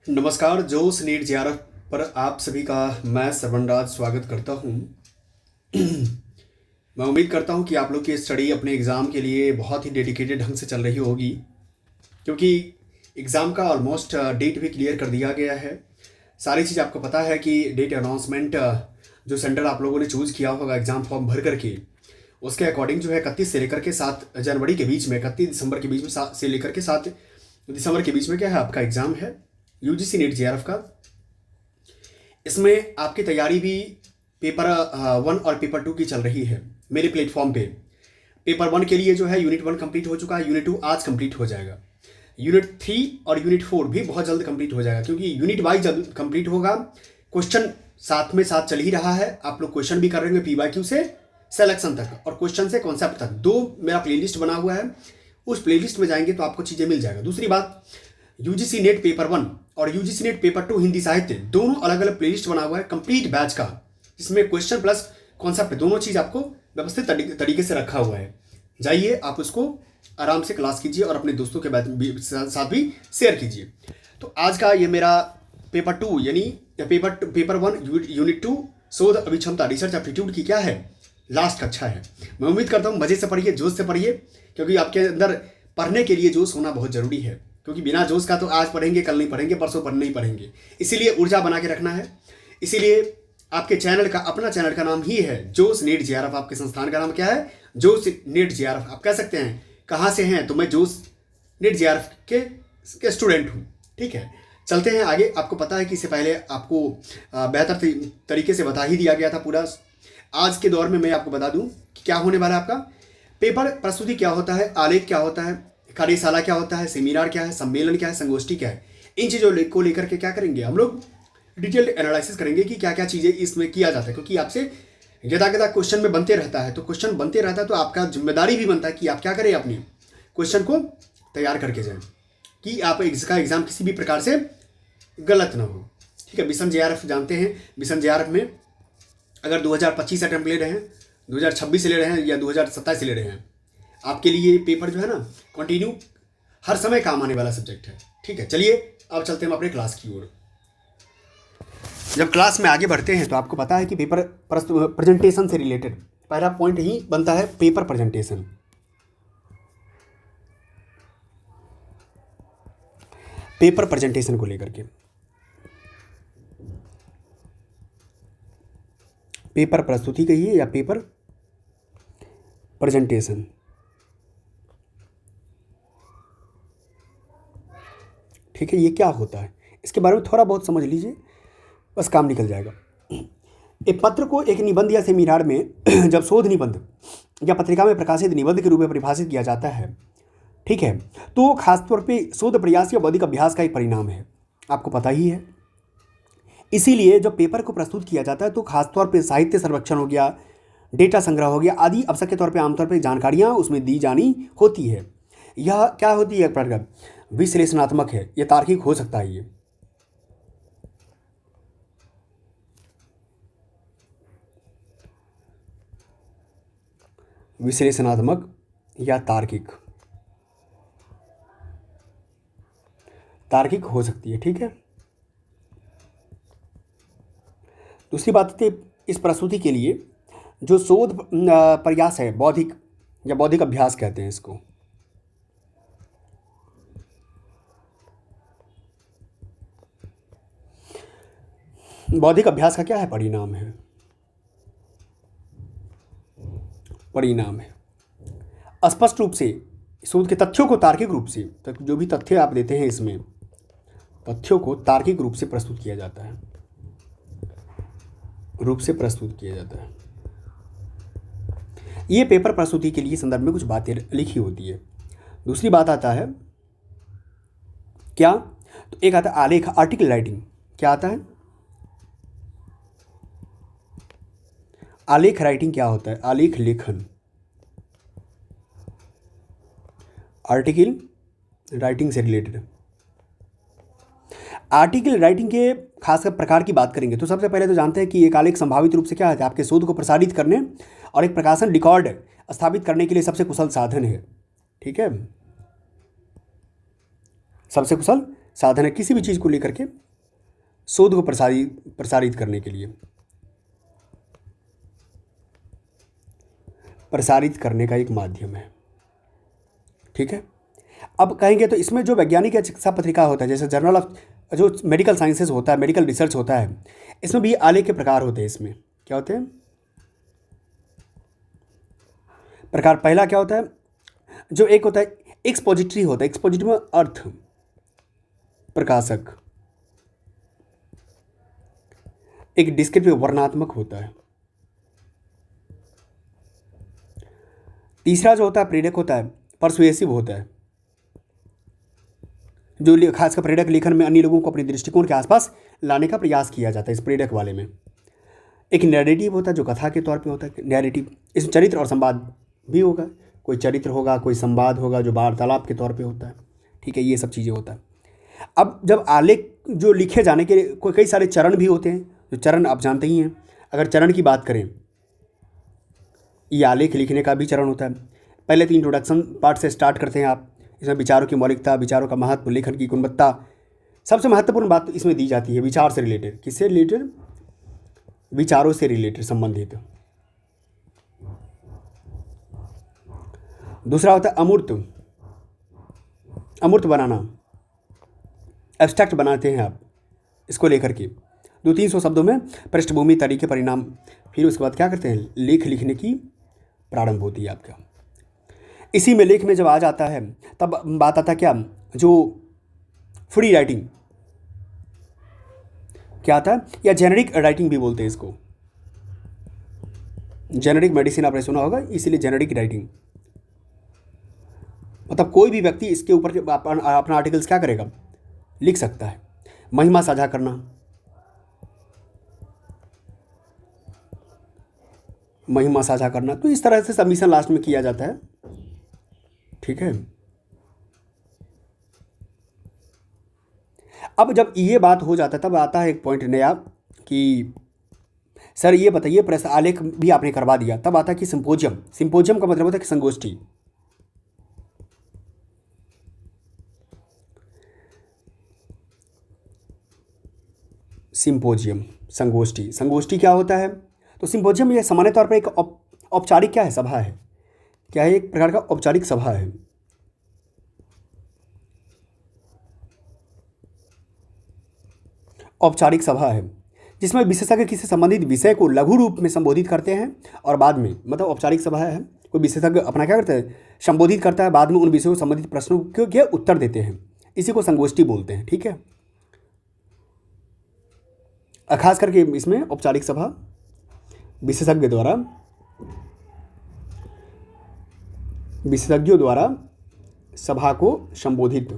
नमस्कार। जोश NEET JRF पर आप सभी का मैं श्रवणराज स्वागत करता हूं। मैं उम्मीद करता हूं कि आप लोग की स्टडी अपने एग्ज़ाम के लिए बहुत ही डेडिकेटेड ढंग से चल रही होगी, क्योंकि एग्ज़ाम का ऑलमोस्ट डेट भी क्लियर कर दिया गया है। सारी चीज़ आपको पता है कि डेट अनाउंसमेंट जो सेंटर आप लोगों ने चूज़ किया होगा एग्ज़ाम फॉर्म भर करके, उसके अकॉर्डिंग जो है 31 से लेकर के 7 जनवरी के बीच में, 31 दिसंबर के बीच में से लेकर के 7 दिसंबर के बीच में क्या है आपका एग्ज़ाम है यूजीसी नीट जेआरएफ का। इसमें आपकी तैयारी भी पेपर 1 और पेपर 2 की चल रही है मेरे प्लेटफॉर्म पे। पेपर 1 के लिए जो है यूनिट 1 कंप्लीट हो चुका है, यूनिट 2 आज कंप्लीट हो जाएगा, यूनिट 3 और यूनिट 4 भी बहुत जल्द कंप्लीट हो जाएगा, क्योंकि यूनिट वाइज जब कंप्लीट होगा क्वेश्चन साथ में साथ चल ही रहा है। आप लोग क्वेश्चन भी कर रहे होंगे पीवाईक्यू से सिलेक्शन तक और क्वेश्चन से कॉन्सेप्ट तक, दो मेरा प्लेलिस्ट बना हुआ है। उस प्लेलिस्ट में जाएंगे तो आपको चीज़ें मिल जाएगा। दूसरी बात, यूजीसी नेट पेपर 1 और यूजीसी नेट पेपर 2 हिंदी साहित्य दोनों अलग अलग प्लेलिस्ट बना हुआ है कंप्लीट बैच का, जिसमें क्वेश्चन प्लस कॉन्सेप्ट दोनों चीज़ आपको व्यवस्थित तरीके से रखा हुआ है। जाइए आप उसको आराम से क्लास कीजिए और अपने दोस्तों के साथ भी शेयर कीजिए। तो आज का ये मेरा पेपर 2 यानी पेपर 1 यूनिट 2 शोध अभिक्षमता रिसर्च एप्टीट्यूड की क्या है लास्ट कक्षा है। मैं उम्मीद करता हूँ मज़े से पढ़िए, जोश से पढ़िए, क्योंकि आपके अंदर पढ़ने के लिए जोश होना बहुत ज़रूरी है। क्योंकि बिना जोश का तो आज पढ़ेंगे कल नहीं पढ़ेंगे, परसों पढ़ नहीं पढ़ेंगे। इसीलिए ऊर्जा बना के रखना है। इसीलिए आपके चैनल का, अपना चैनल का नाम ही है जोश नीट जेआरएफ। आपके संस्थान का नाम क्या है? जोश नीट जेआरएफ। आप कह सकते हैं कहाँ से हैं, तो मैं जोश नीट जेआरएफ के स्टूडेंट हूँ। ठीक है, चलते हैं आगे। आपको पता है कि इससे पहले आपको बेहतर तरीके से बता ही दिया गया था पूरा। आज के दौर में मैं आपको बता दूं कि क्या होने वाला है आपका पेपर प्रस्तुति क्या होता है, आलेख क्या होता है, कार्यशाला क्या होता है, सेमिनार क्या है, सम्मेलन क्या है, संगोष्ठी क्या है। इन चीज़ों को लेकर के क्या करेंगे हम लोग, डिटेल एनालिसिस करेंगे कि क्या क्या चीज़ें इसमें किया जाता है। क्योंकि आपसे यदा कदा क्वेश्चन में बनते रहता है, तो क्वेश्चन बनते रहता है तो आपका जिम्मेदारी भी बनता है कि आप क्या करें, अपने क्वेश्चन को तैयार करके जाएं कि आप इसका एग्ज़ाम किसी भी प्रकार से गलत ना हो। ठीक है, मिशन जेआरएफ जानते हैं, मिशन जेआरएफ में अगर 2025 अटेम्प्ट ले रहे हैं, 2026 से ले रहे हैं या 2027 से ले रहे हैं, आपके लिए पेपर जो है ना कंटिन्यू हर समय काम आने वाला सब्जेक्ट है। ठीक है, चलिए अब चलते हैं अपने क्लास की ओर। जब क्लास में आगे बढ़ते हैं तो आपको पता है कि पेपर प्रेजेंटेशन से रिलेटेड पहला पॉइंट ही बनता है पेपर प्रेजेंटेशन। पेपर प्रेजेंटेशन को लेकर के पेपर प्रस्तुति कहिए या पेपर प्रेजेंटेशन, ठीक है, ये क्या होता है इसके बारे में थोड़ा बहुत समझ लीजिए, बस काम निकल जाएगा। एक पत्र को एक निबंध या सेमिनार में जब शोध निबंध या पत्रिका में प्रकाशित निबंध के रूप में परिभाषित किया जाता है, ठीक है, तो खासतौर पे शोध प्रयास या बौद्धिक अभ्यास का एक परिणाम है, आपको पता ही है। इसीलिए जब पेपर को प्रस्तुत किया जाता है तो खासतौर पे साहित्य सर्वेक्षण हो गया, डेटा संग्रह हो गया आदि आवश्यक के तौर पे आमतौर पे जानकारियाँ उसमें दी जानी होती है। यह क्या होती है, एक प्रकार विश्लेषणात्मक है, यह तार्किक हो सकता है। ये विश्लेषणात्मक या तार्किक हो सकती है। ठीक है, दूसरी बात है इस प्रस्तुति के लिए जो शोध प्रयास है, बौद्धिक या बौद्धिक अभ्यास कहते हैं इसको, बौद्धिक अभ्यास का क्या है, परिणाम है, परिणाम है। स्पष्ट रूप से शोध के तथ्यों को तार्किक रूप से, तक जो भी तथ्य आप देते हैं इसमें तथ्यों को तार्किक रूप से प्रस्तुत किया जाता है, ये पेपर प्रस्तुति के लिए संदर्भ में कुछ बातें लिखी होती है। दूसरी बात आता है क्या, तो एक आता है आलेख, आर्टिकल राइटिंग। क्या आता है, आलेख राइटिंग क्या होता है, आलेख लेखन, आर्टिकल राइटिंग से रिलेटेड। आर्टिकल राइटिंग के खासकर प्रकार की बात करेंगे तो सबसे पहले तो जानते हैं कि एक आलेख संभावित रूप से क्या है, आपके शोध को प्रसारित करने और एक प्रकाशन रिकॉर्ड स्थापित करने के लिए सबसे कुशल साधन है। ठीक है, सबसे कुशल साधन है किसी भी चीज़ को लेकर के शोध को प्रसारित करने के लिए, प्रसारित करने का एक माध्यम है। ठीक है, अब कहेंगे तो इसमें जो वैज्ञानिक या चिकित्सा पत्रिका होता है, जैसे जर्नल ऑफ जो मेडिकल साइंसेज होता है, मेडिकल रिसर्च होता है, इसमें भी आलेख के प्रकार होते हैं। इसमें क्या होते हैं प्रकार? पहला क्या होता है, जो एक होता है एक्सपोजिटरी होता है। एक्सपोजिटरी में अर्थ प्रकाशक, एक डिस्क्रिप्टिव वर्णनात्मक होता है। तीसरा जो होता है प्रेरक होता है, परसुएसिव होता है, जो खासकर प्रेरक लेखन में अन्य लोगों को अपने दृष्टिकोण के आसपास लाने का प्रयास किया जाता है। इस प्रेरक वाले में एक नैरेटिव होता है, जो कथा के तौर पे होता है नैरेटिव। इसमें चरित्र और संवाद भी होगा, कोई चरित्र होगा, कोई संवाद होगा, जो वार्तालाप के तौर पे होता है। ठीक है, ये सब चीज़ें होता है। अब जब आलेख जो लिखे जाने के लिए कई सारे चरण भी होते हैं, जो चरण आप जानते ही हैं। अगर चरण की बात करें, ये आलेख लिखने का भी चरण होता है। पहले तो इंट्रोडक्शन पार्ट से स्टार्ट करते हैं आप। इसमें विचारों की मौलिकता, विचारों का महत्व, लेखन की गुणवत्ता, सबसे महत्वपूर्ण बात इसमें दी जाती है विचार से रिलेटेड। किससे रिलेटेड? विचारों से रिलेटेड, संबंधित। दूसरा होता है अमूर्त, अमूर्त बनाना, एब्स्ट्रैक्ट बनाते हैं आप इसको लेकर के 200-300 शब्दों में पृष्ठभूमि, तरीके, परिणाम। फिर उसके बाद क्या करते हैं, लेख लिखने की प्रारंभ होती है आपका। इसी में लेख में जब आ जाता है तब बात आता है क्या, जो फ्री राइटिंग क्या आता है, या जेनेरिक राइटिंग भी बोलते हैं इसको। जेनेरिक मेडिसिन आपने सुना होगा, इसीलिए जेनेरिक राइटिंग मतलब कोई भी व्यक्ति इसके ऊपर अपना आर्टिकल्स क्या करेगा, लिख सकता है। महिमा साझा करना, महिमा साझा करना, तो इस तरह से सबमिशन लास्ट में किया जाता है। ठीक है, अब जब ये बात हो जाता है तब आता है एक पॉइंट नया कि सर ये बताइए, प्रेस आलेख भी आपने करवा दिया, तब आता है कि सिंपोजियम। सिंपोजियम का मतलब होता है कि संगोष्ठी। सिंपोजियम, संगोष्ठी। संगोष्ठी क्या होता है? तो सिंपोजियम ये सामान्य तौर पर एक औपचारिक क्या है, सभा है। क्या है? एक प्रकार का औपचारिक सभा है। औपचारिक सभा है जिसमें विशेषज्ञ किसी संबंधित विषय को लघु रूप में संबोधित करते हैं और बाद में, मतलब औपचारिक सभा है, कोई विशेषज्ञ अपना क्या करता है, संबोधित करता है, बाद में उन विषयों से संबंधित प्रश्नों के उत्तर देते हैं। इसी को संगोष्ठी बोलते हैं। ठीक है, खास करके इसमें औपचारिक सभा विशेषज्ञों द्वारा सभा को संबोधित।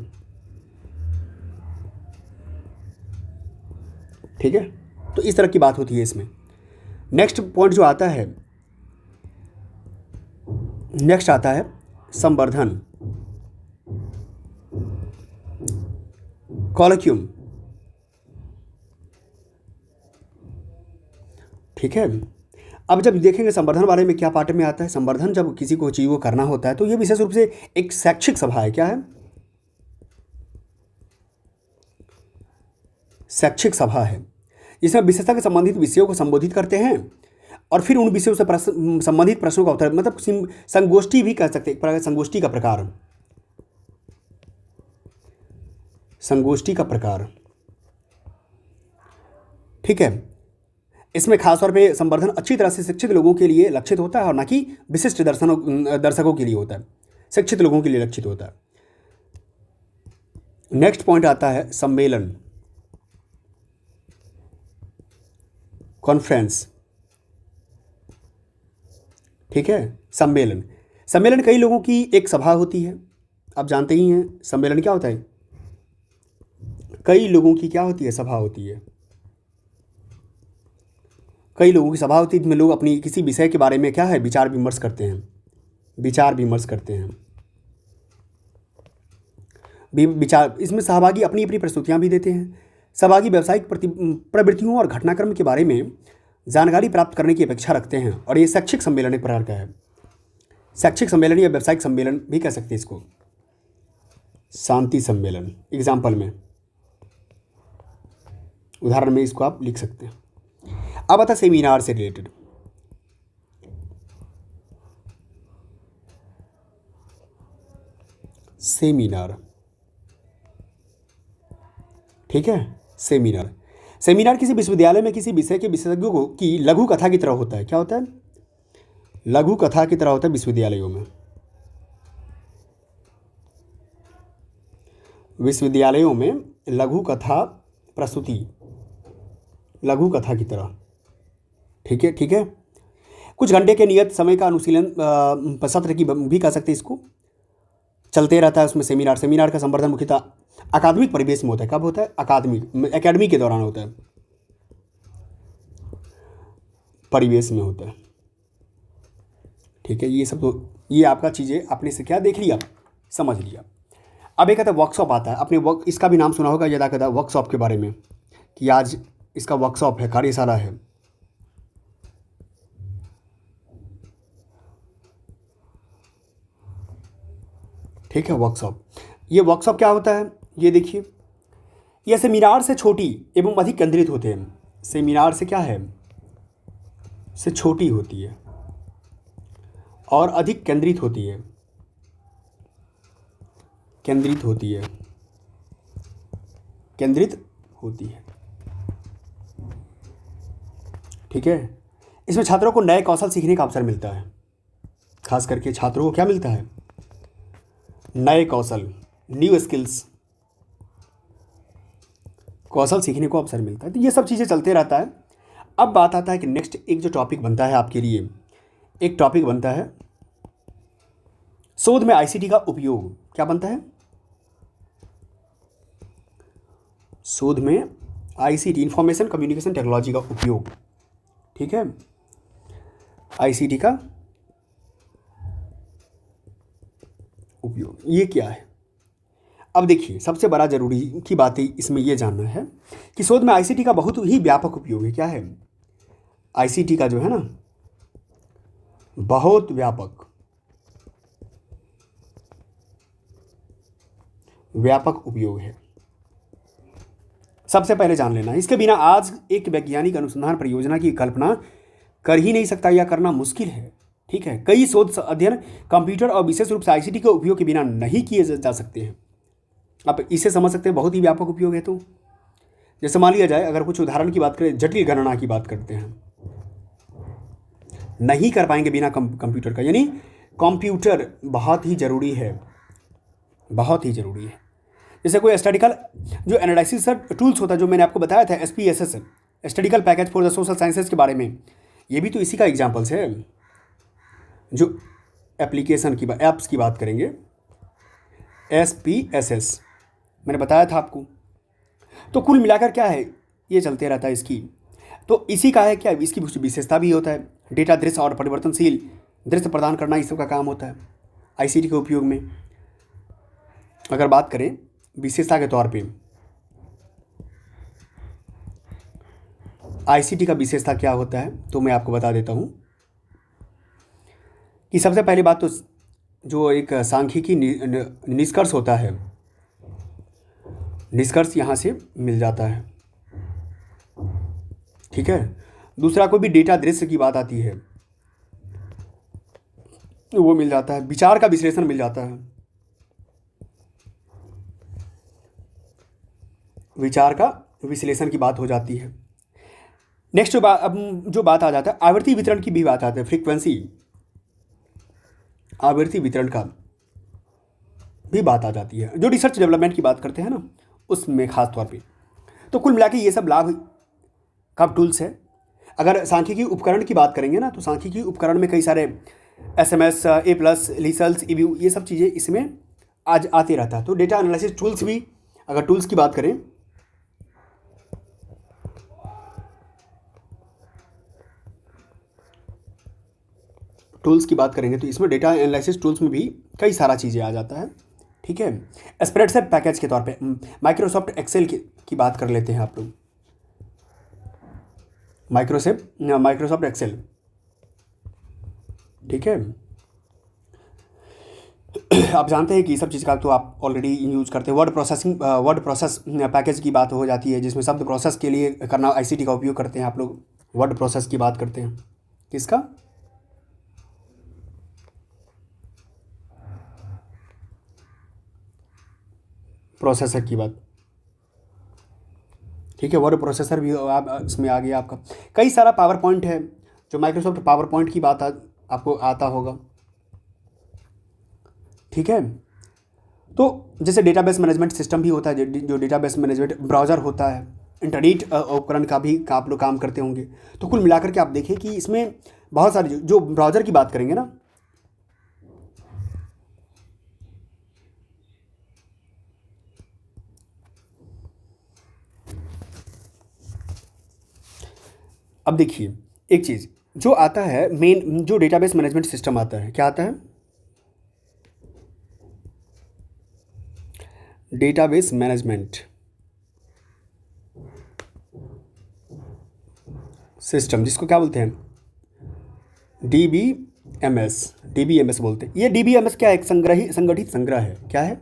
ठीक है, तो इस तरह की बात होती है इसमें। नेक्स्ट पॉइंट जो आता है, नेक्स्ट आता है संवर्धन, कॉलोक्यूम। ठीक है, अब जब देखेंगे संवर्धन बारे में क्या पार्ट में आता है। संवर्धन जब किसी को चीज़ को करना होता है तो ये विशेष रूप से एक शैक्षिक सभा है। क्या है? शैक्षिक सभा है जिसमें विशेषज्ञ संबंधित विषयों को संबोधित करते हैं और फिर उन विषयों से संबंधित प्रश्नों का उत्तर, मतलब संगोष्ठी भी कह सकते हैं, संगोष्ठी का प्रकार। संगोष्ठी का प्रकार। ठीक है, इसमें खासतौर पे संवर्धन अच्छी तरह से शिक्षित लोगों के लिए लक्षित होता है और ना कि विशिष्ट दर्शकों के लिए होता है, शिक्षित लोगों के लिए लक्षित होता है। नेक्स्ट पॉइंट आता है सम्मेलन, कॉन्फ्रेंस। ठीक है, सम्मेलन। सम्मेलन कई लोगों की एक सभा होती है। आप जानते ही हैं सम्मेलन क्या होता है, कई लोगों की क्या होती है, सभा होती है। कई लोगों की सभा होती है जिसमें लोग अपनी किसी विषय के बारे में क्या है, विचार विमर्श करते हैं, विचार विमर्श करते हैं। विचार, इसमें सहभागी अपनी अपनी प्रस्तुतियां भी देते हैं। सहभागी व्यावसायिक प्रवृत्तियों और घटनाक्रम के बारे में जानकारी प्राप्त करने की अपेक्षा रखते हैं और ये शैक्षिक सम्मेलन एक प्रकार का है। शैक्षिक सम्मेलन या व्यावसायिक सम्मेलन भी कह सकते हैं इसको। शांति सम्मेलन एग्जाम्पल में उदाहरण में इसको आप लिख सकते हैं। अब आता सेमिनार से रिलेटेड। सेमिनार, ठीक है। सेमिनार, सेमिनार किसी विश्वविद्यालय में किसी विषय के विशेषज्ञों को की लघु कथा की तरह होता है। क्या होता है? लघु कथा की तरह होता है विश्वविद्यालयों में। विश्वविद्यालयों में लघु कथा प्रस्तुति, लघु कथा की तरह, ठीक है, ठीक है। कुछ घंटे के नियत समय का अनुशीलन सत्र की भी कह सकते हैं इसको, चलते रहता है उसमें सेमिनार। सेमिनार का संवर्धन मुख्यतः अकादमिक परिवेश में होता है। कब होता है? एकेडमी के दौरान होता है, परिवेश में होता है, ठीक है। ये सब तो ये आपका चीज़ें आपने से क्या देख लिया, समझ लिया। अब एक आता है वर्कशॉप आता है। अपने इसका भी नाम सुना होगा ज़्यादा कहता है वर्कशॉप के बारे में, कि आज इसका वर्कशॉप है, कार्यशाला है, ठीक है। वर्कशॉप, ये वर्कशॉप क्या होता है? ये देखिए, यह सेमिनार से छोटी एवं अधिक केंद्रित होते हैं। सेमिनार से क्या है? से छोटी होती है और अधिक केंद्रित होती है, केंद्रित होती है, केंद्रित होती है, ठीक है। इसमें छात्रों को नए कौशल सीखने का अवसर मिलता है। खास करके छात्रों को क्या मिलता है? नए कौशल, न्यू स्किल्स, कौशल सीखने को अवसर मिलता है। तो ये सब चीज़ें चलते रहता है। अब बात आता है कि नेक्स्ट एक जो टॉपिक बनता है आपके लिए, एक टॉपिक बनता है शोध में आईसीटी का उपयोग। क्या बनता है? शोध में आईसीटी, इंफॉर्मेशन कम्युनिकेशन टेक्नोलॉजी का उपयोग, ठीक है। आईसीटी का उपयोग, ये क्या है? अब देखिए, सबसे बड़ा जरूरी की बात इसमें यह जानना है कि शोध में आईसीटी का बहुत ही व्यापक उपयोग है। क्या है? आईसीटी का जो है ना, बहुत व्यापक उपयोग है। सबसे पहले जान लेना, इसके बिना आज एक वैज्ञानिक अनुसंधान परियोजना की कल्पना कर ही नहीं सकता या करना मुश्किल है, ठीक है। कई शोध अध्ययन कंप्यूटर और विशेष रूप से आईसीटी के उपयोग के बिना नहीं किए जा सकते हैं। आप इसे समझ सकते हैं, बहुत ही व्यापक उपयोग है। तो जैसे मान लिया जाए, अगर कुछ उदाहरण की बात करें, जटिल गणना की बात करते हैं, नहीं कर पाएंगे बिना कंप्यूटर का, यानी कंप्यूटर बहुत ही ज़रूरी है, बहुत ही ज़रूरी है। जैसे कोई स्टैटिकल जो एनालिसिस टूल्स होता है, जो मैंने आपको बताया था SPSS, statistical package for the social sciences के बारे में, ये भी तो इसी का एग्जाम्पल्स है। जो एप्लीकेशन की ऐप्स की बात करेंगे, SPSS मैंने बताया था आपको। तो कुल मिलाकर क्या है, ये चलते रहता है इसकी। तो इसी का है क्या, इसकी विशेषता भी होता है, डेटा दृश्य और परिवर्तनशील दृश्य प्रदान करना, इस सब का काम होता है आईसीटी के उपयोग में। अगर बात करें विशेषता के तौर पे, आईसीटी का विशेषता क्या होता है, तो मैं आपको बता देता हूँ कि सबसे पहली बात तो जो एक सांख्यिकी निष्कर्ष होता है, निष्कर्ष यहाँ से मिल जाता है, ठीक है। दूसरा, कोई भी डेटा दृश्य की बात आती है वो मिल जाता है। विचार का विश्लेषण मिल जाता है, विचार का विश्लेषण की बात हो जाती है। नेक्स्ट अब जो बात आ जाता है, आवृत्ति वितरण की भी बात आती है, फ्रीक्वेंसी, आवृत्ति वितरण का भी बात आ जाती है, जो रिसर्च डेवलपमेंट की बात करते हैं ना, उसमें खास तौर पे। तो कुल मिला के ये सब लाभ का टूल्स है। अगर सांख्यिकी उपकरण की बात करेंगे ना, तो सांख्यिकी उपकरण में कई सारे SMS, A+, लिसल्स, EView, ये सब चीज़ें इसमें आज आते रहता है। तो डेटा एनालिसिस टूल्स भी, अगर टूल्स की बात करें, टूल्स की बात करेंगे तो इसमें डेटा एनालिसिस टूल्स में भी कई सारा चीज़ें आ जाता है, ठीक है। स्प्रेडशीट पैकेज के तौर पे माइक्रोसॉफ्ट एक्सेल की बात कर लेते हैं आप लोग। माइक्रोसॉफ्ट एक्सेल, ठीक है। आप जानते हैं कि सब चीज़ का तो आप ऑलरेडी यूज़ करते हैं। वर्ड प्रोसेस पैकेज की बात हो जाती है, जिसमें शब्द प्रोसेस के लिए करना आईसीटी का उपयोग करते हैं आप लोग। वर्ड प्रोसेस की बात करते हैं, किसका? प्रोसेसर की बात, ठीक है। वर्ड प्रोसेसर भी आप इसमें आ गया आपका। कई सारा पावर पॉइंट है, जो माइक्रोसॉफ्ट पावर पॉइंट की बात आपको आता होगा, ठीक है। तो जैसे डेटाबेस मैनेजमेंट सिस्टम भी होता है, जो डेटाबेस मैनेजमेंट ब्राउज़र होता है, इंटरनेट उपकरण का भी आप लोग काम करते होंगे। तो कुल मिलाकर के आप देखें कि इसमें बहुत सारे जो ब्राउज़र की बात करेंगे ना, अब देखिए एक चीज़ जो आता है मेन, जो डेटाबेस मैनेजमेंट सिस्टम आता है, क्या आता है? डेटाबेस मैनेजमेंट सिस्टम, जिसको क्या बोलते हैं? डीबीएमएस बोलते हैं। ये डीबीएमएस क्या है? एक संगठित संग्रह है। क्या है?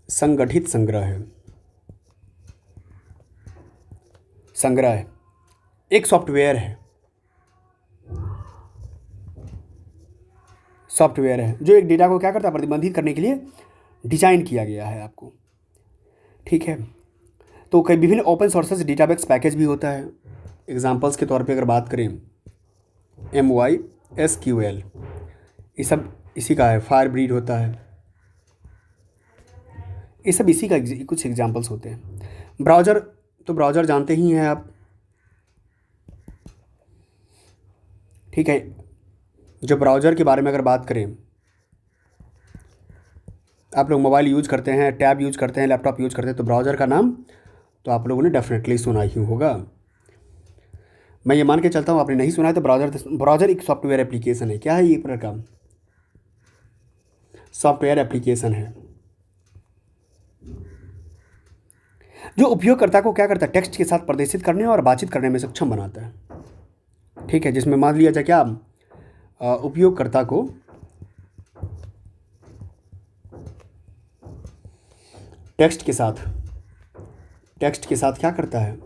संगठित संग्रह है। संग्रह है, एक सॉफ्टवेयर है। सॉफ्टवेयर है जो एक डेटा को क्या करता है? प्रबंधित करने के लिए डिजाइन किया गया है आपको, ठीक है। तो कई विभिन्न ओपन सोर्सेज डेटाबेस पैकेज भी होता है। एग्जांपल्स के तौर पे अगर बात करें, MySQL, ये सब इसी का है। फायरब्रीड होता है, ये सब इसी का कुछ एग्जांपल्स होते हैं। ब्राउज़र, तो ब्राउज़र जानते ही हैं आप, ठीक है। जो ब्राउज़र के बारे में अगर बात करें, आप लोग मोबाइल यूज़ करते हैं, टैब यूज़ करते हैं, लैपटॉप यूज़ करते हैं, तो ब्राउज़र का नाम तो आप लोगों ने डेफिनेटली सुना ही होगा। मैं ये मान के चलता हूँ आपने नहीं सुना है, तो ब्राउज़र एक सॉफ्टवेयर एप्लीकेशन है। क्या है ये प्रकार? सॉफ्टवेयर एप्लीकेशन है जो उपयोगकर्ता को क्या करता है? टेक्स्ट के साथ प्रदर्शित करने और बातचीत करने में सक्षम बनाता है, ठीक है। जिसमें मान लिया जाए क्या, उपयोगकर्ता को टेक्स्ट के साथ क्या करता है?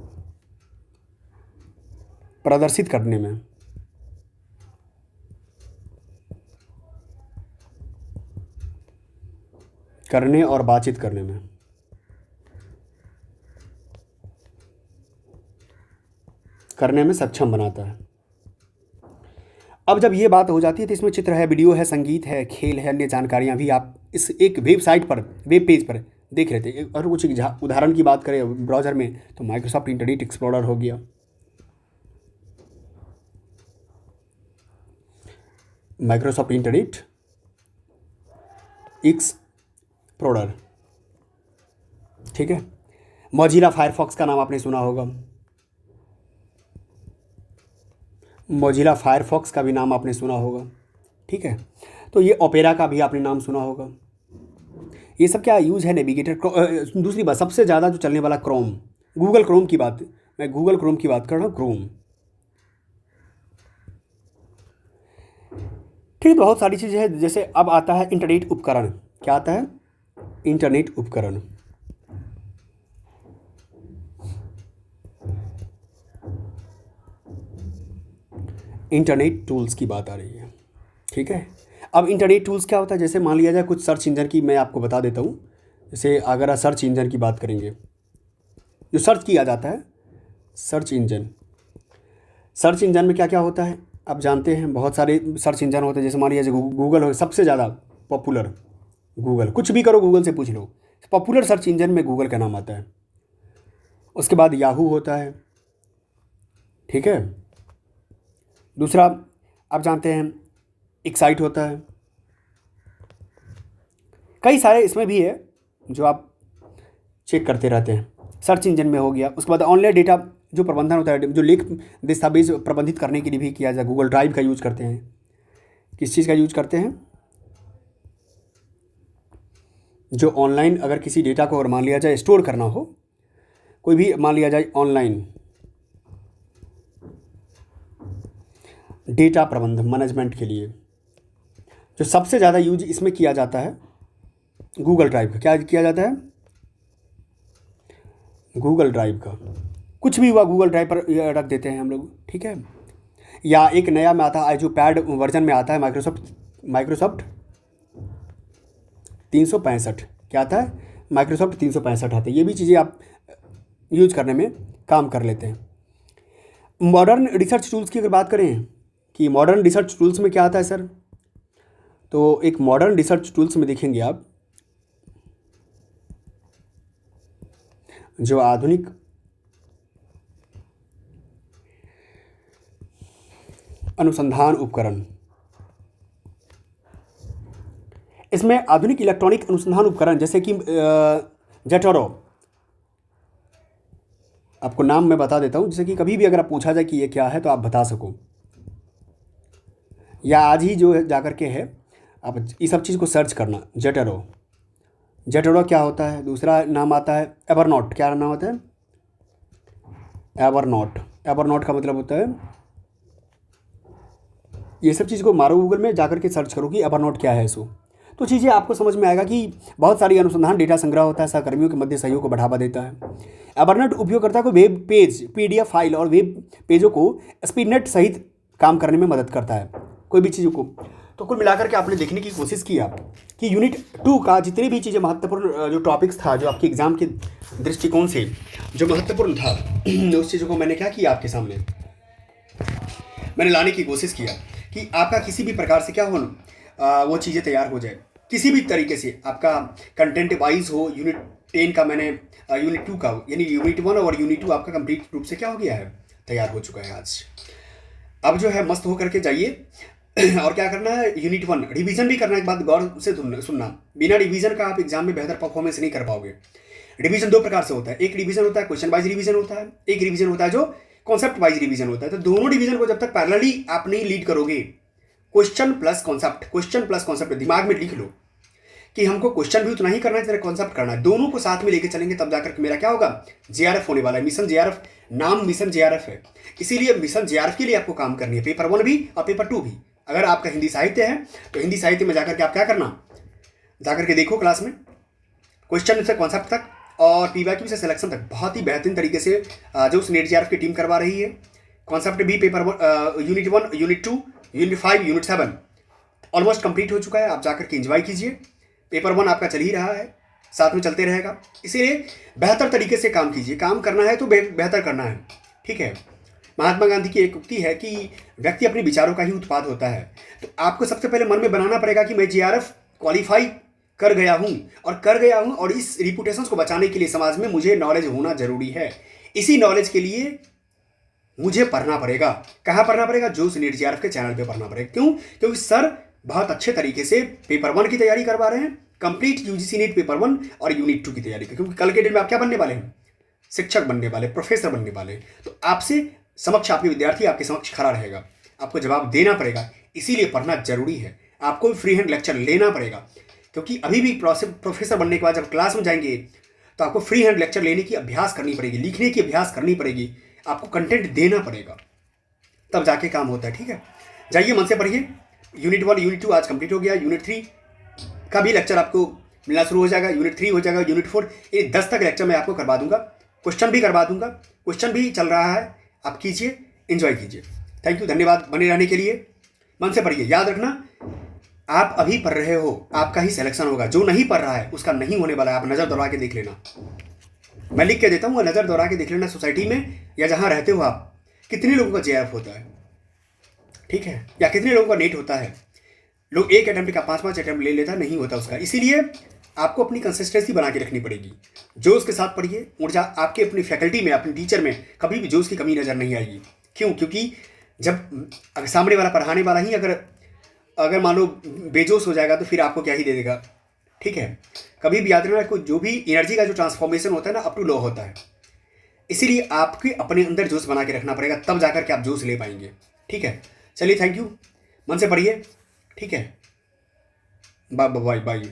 प्रदर्शित करने में, करने और बातचीत करने में सक्षम बनाता है। अब जब ये बात हो जाती है तो इसमें चित्र है, वीडियो है, संगीत है, खेल है, अन्य जानकारियाँ भी आप इस एक वेबसाइट पर, वेब पेज पर देख रहे थे। और कुछ उदाहरण की बात करें ब्राउज़र में, तो माइक्रोसॉफ्ट इंटरनेट एक्सप्लोरर हो गया, माइक्रोसॉफ्ट इंटरनेट एक्सप्लोरर, ठीक है। मोजिला फायरफॉक्स का नाम आपने सुना होगा, मोजिला फायरफॉक्स का भी नाम आपने सुना होगा, ठीक है। तो ये ओपेरा का भी आपने नाम सुना होगा। ये सब क्या यूज़ है? नेविगेटर। दूसरी बात, सबसे ज़्यादा जो चलने वाला क्रोम, गूगल क्रोम की बात, मैं गूगल क्रोम की बात कर रहा हूँ, क्रोम, ठीक है। बहुत सारी चीज़ें हैं। जैसे अब आता है इंटरनेट उपकरण। क्या आता है? इंटरनेट उपकरण, इंटरनेट टूल्स की बात आ रही है, ठीक है। अब इंटरनेट टूल्स क्या होता है? जैसे मान लिया जाए कुछ सर्च इंजन की मैं आपको बता देता हूँ। जैसे अगर सर्च इंजन की बात करेंगे, जो सर्च किया जाता है, सर्च इंजन में क्या क्या होता है आप जानते हैं? बहुत सारे सर्च इंजन होते हैं। जैसे मान लीजिए गूगल हो, सबसे ज़्यादा पॉपुलर गूगल, कुछ भी करो गूगल से पूछ लो, पॉपुलर सर्च इंजन में गूगल का नाम आता है। उसके बाद याहू होता है, ठीक है। दूसरा आप जानते हैं एक्साइट होता है। कई सारे इसमें भी है जो आप चेक करते रहते हैं, सर्च इंजन में हो गया। उसके बाद ऑनलाइन डेटा जो प्रबंधन होता है, जो लेख दस्तावेज प्रबंधित करने के लिए भी किया जाए, गूगल ड्राइव का यूज़ करते हैं। किस चीज़ का यूज करते हैं? जो ऑनलाइन अगर किसी डेटा को अगर मान लिया जाए स्टोर करना हो, कोई भी मान लिया जाए ऑनलाइन डेटा प्रबंधन मैनेजमेंट के लिए, जो सबसे ज़्यादा यूज इसमें किया जाता है गूगल ड्राइव का। क्या किया जाता है? गूगल ड्राइव का। कुछ भी हुआ गूगल ड्राइव पर रख देते हैं हम लोग, ठीक है। या एक नया में आता है जो पैड वर्जन में आता है माइक्रोसॉफ्ट 365। क्या आता है? माइक्रोसॉफ्ट 365 आता है। ये भी चीज़ें आप यूज करने में काम कर लेते हैं। मॉडर्न रिसर्च टूल्स की अगर बात करें कि मॉडर्न रिसर्च टूल्स में क्या आता है सर, तो एक मॉडर्न रिसर्च टूल्स में देखेंगे आप जो आधुनिक अनुसंधान उपकरण, इसमें आधुनिक इलेक्ट्रॉनिक अनुसंधान उपकरण जैसे कि जेटोरो, आपको नाम मैं बता देता हूँ, जैसे कि कभी भी अगर आप पूछा जाए कि ये क्या है तो आप बता सको, या आज ही जो जाकर के है आप इस सब चीज़ को सर्च करना। जेटोरो क्या होता है? दूसरा नाम आता है एवरनोट। क्या नाम होता है? एवरनोट का मतलब होता है, ये सब चीज़ को मारो गूगल में जाकर के सर्च करो कि एवरनोट क्या है इसको, तो चीज़ें आपको समझ में आएगा कि बहुत सारी अनुसंधान डेटा संग्रह होता है, सहकर्मियों के मध्य सहयोग को बढ़ावा देता है। एवरनोट उपयोगकर्ता को वेब पेज, पीडीएफ फाइल और वेब पेजों को स्पीडनेट सहित काम करने में मदद करता है, कोई भी चीज़ों को। तो कुल मिलाकर के आपने देखने की कोशिश की आप कि यूनिट 2 का जितनी भी चीज़ें महत्वपूर्ण जो टॉपिक्स था, जो आपके एग्जाम के दृष्टिकोण से जो महत्वपूर्ण था, उस चीज़ों को मैंने क्या किया आपके सामने मैंने लाने की कोशिश किया कि आपका किसी भी प्रकार से क्या हो वो चीज़ें तैयार हो जाए, किसी भी तरीके से आपका कंटेंट वाइज हो। यूनिट 10 का मैंने यूनिट 2 का यानी यूनिट 1 और यूनिट 2 आपका कंप्लीट रूप से क्या हो गया है, तैयार हो चुका है आज। अब जो है मस्त हो करके जाइए और क्या करना है, यूनिट 1 रिवीजन भी करना है। एक बात गौर से सुनना, बिना रिवीजन का आप एग्जाम में बेहतर परफॉर्मेंस नहीं कर पाओगे। रिवीजन दो प्रकार से होता है, एक रिवीजन होता है क्वेश्चन वाइज रिवीजन होता है, एक रिवीजन होता है जो कॉन्सेप्ट वाइज रिवीजन होता है। तो दोनों डिवीजन को जब तक पैरेलली आप नहीं लीड करोगे, क्वेश्चन प्लस कॉन्सेप्ट दिमाग में लिख लो कि हमको क्वेश्चन भी उतना ही करना है जितना कॉन्सेप्ट करना है, दोनों को साथ में लेके चलेंगे तब जाकर मेरा क्या होगा, जेआरएफ होने वाला है। मिशन जेआरएफ, नाम मिशन जेआरएफ है, इसीलिए मिशन जेआरएफ के लिए आपको काम करनी है, पेपर 1 भी और पेपर 2 भी। अगर आपका हिंदी साहित्य है तो हिंदी साहित्य में जाकर के आप क्या करना, जाकर के देखो क्लास में क्वेश्चन से कॉन्सेप्ट तक और पीवाईक्यू से सिलेक्शन तक बहुत ही बेहतरीन तरीके से जो उस नेट जेआरएफ की टीम करवा रही है। कॉन्सेप्ट भी paper unit 1, unit 2, unit 5, unit 7 almost complete हो चुका है। आप जाकर के एंजॉय कीजिए। पेपर 1 आपका चल ही रहा है, साथ में चलते रहेगा, इसीलिए बेहतर तरीके से काम कीजिए। काम करना है तो बेहतर करना है, ठीक है। महात्मा गांधी की एक उक्ति है कि व्यक्ति अपने विचारों का ही उत्पाद होता है। तो आपको सबसे पहले मन में बनाना पड़ेगा कि मैं जेआरएफ क्वालिफाई कर गया हूं और इस रिपुटेशन को बचाने के लिए समाज में मुझे नॉलेज होना जरूरी है। इसी नॉलेज के लिए मुझे पढ़ना पड़ेगा। कहाँ पढ़ना पड़ेगा? जो नेट जेआरएफ के चैनल पे पढ़ना पड़ेगा। क्यों? क्योंकि सर बहुत अच्छे तरीके से पेपर 1 की तैयारी करवा रहे हैं, कंप्लीट यूजीसी नेट पेपर 1 और यूनिट 2 की तैयारी कर, क्योंकि कल के दिन में आप क्या बनने वाले हैं, शिक्षक बनने वाले, प्रोफेसर बनने वाले। तो आपसे समक्ष आपके विद्यार्थी आपके समक्ष खड़ा रहेगा, आपको जवाब देना पड़ेगा, इसीलिए पढ़ना जरूरी है। आपको फ्री हैंड लेक्चर लेना पड़ेगा, क्योंकि अभी भी प्रोफेसर बनने के बाद जब क्लास में जाएंगे तो आपको फ्री हैंड लेक्चर लेने की अभ्यास करनी पड़ेगी, लिखने की अभ्यास करनी पड़ेगी, आपको कंटेंट देना पड़ेगा, तब जाके काम होता है, ठीक है। जाइए मन से पढ़िए। यूनिट 1, यूनिट 2 आज कंप्लीट हो गया। यूनिट 3 का भी लेक्चर आपको मिलना शुरू हो जाएगा, यूनिट 3 हो जाएगा, यूनिट 4, ये 10 तक लेक्चर मैं आपको करवा दूंगा। क्वेश्चन भी करवा दूंगा, क्वेश्चन भी चल रहा है, आप कीजिए, एंजॉय कीजिए। थैंक यू, धन्यवाद बने रहने के लिए। मन से पढ़िए, याद रखना आप अभी पढ़ रहे हो, आपका ही सिलेक्शन होगा। जो नहीं पढ़ रहा है उसका नहीं होने वाला है। आप नज़र दौड़ा के देख लेना, मैं लिख के देता हूँ, नज़र दौड़ा के देख लेना। सोसाइटी में या जहाँ रहते हो आप, कितने लोगों का जेआरएफ होता है, ठीक है, या कितने लोगों का नेट होता है। लोग एक अटेम्प्ट का 5-5 अटेम्प्ट ले लेता, नहीं होता उसका। इसीलिए आपको अपनी कंसिस्टेंसी बना के रखनी पड़ेगी। जोश के साथ पढ़िए, ऊर्जा आपके अपनी फैकल्टी में, अपने टीचर में कभी भी जोश की कमी नज़र नहीं आएगी। क्यों? क्योंकि जब अगर सामने वाला पढ़ाने वाला ही अगर मान लो बेजोश हो जाएगा तो फिर आपको क्या ही दे देगा, ठीक है। कभी भी याद रखना, जो भी एनर्जी का जो ट्रांसफॉर्मेशन होता है ना, अप टू लो होता है। इसीलिए आपके अपने अंदर जोश बना के रखना पड़ेगा, तब जाकर के आप जोश ले पाएंगे, ठीक है। चलिए, थैंक यू, मन से पढ़िए, ठीक है। Bye bye bye.